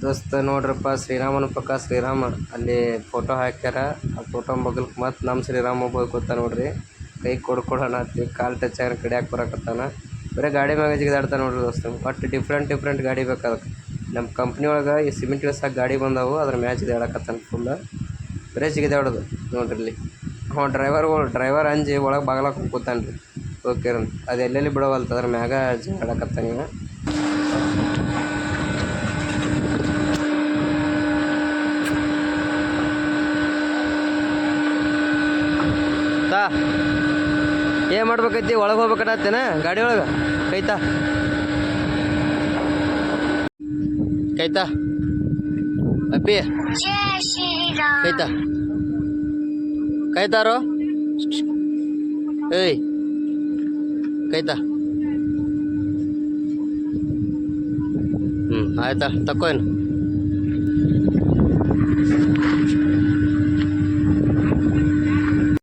ದೋಸ್ತ ನೋಡ್ರಪ್ಪ ಶ್ರೀರಾಮನ ಪಕ್ಕ ಶ್ರೀರಾಮ ಅಲ್ಲಿ ಫೋಟೋ ಹಾಕ್ಯಾರ. ಆ ಫೋಟೋ ಬಗಲ್ಕ್ ಮತ್ತು ನಮ್ಮ ಶ್ರೀರಾಮ ಒಬ್ಬ ಕೂತ ನೋಡ್ರಿ. ಕೈ ಕೊಡ್ಕೊಡೋಣ ಅಂತೀವಿ, ಕಾಲು ಟಚ್ ಆಗಿ ಕಡಿಯಾಕೆ ಬರಕತ್ತಾನ. ಬರೀ ಗಾಡಿ ಮ್ಯಾಗ ಜಿಗಿದಾಡ್ತಾನೆ ನೋಡ್ರಿ ದೋಸ್ತ. ಬಟ್ ಡಿಫ್ರೆಂಟ್ ಗಾಡಿ ಬೇಕಾದಕ್ಕೆ ನಮ್ಮ ಕಂಪ್ನಿ ಒಳಗೆ ಈ ಸಿಮೆಂಟ್ ಇಳಿಸಾಕ ಗಾಡಿ ಬಂದವು, ಅದ್ರ ಮ್ಯಾಚ್ ಜಿಗಿದಾಡಕತ್ತಾನ ಫುಲ್. ಬರೀ ಜಿಗಿದಾಡೋದು ನೋಡ್ರಿ ಇಲ್ಲಿ. ಡ್ರೈವರ್ ಅಂಜಿ ಒಳಗೆ ಬಾಗ್ಲಾಕ ಕೂತಾನೆ ರೀ. ಓಕೆ ರೀ, ಅದು ಎಲ್ಲೆಲ್ಲಿ ಬಿಡವಲ್ತ ಅದ್ರ ಮ್ಯಾಗ ಜಿಗಾಡಕತ್ತಾನ ಈಗ. ಏನು ಮಾಡ್ಬೇಕೈತಿ, ಒಳಗೆ ಹೋಗ್ಬೇಕತ್ತೇನ ಗಾಡಿ ಒಳಗೆ. ಕೈತಾ ಅಪ್ಪಿ ಕೈತಾರೋ ಏಯ್ ಕೈತಾ. ಆಯ್ತಾ ತಕ್ಕೋ ಏನು.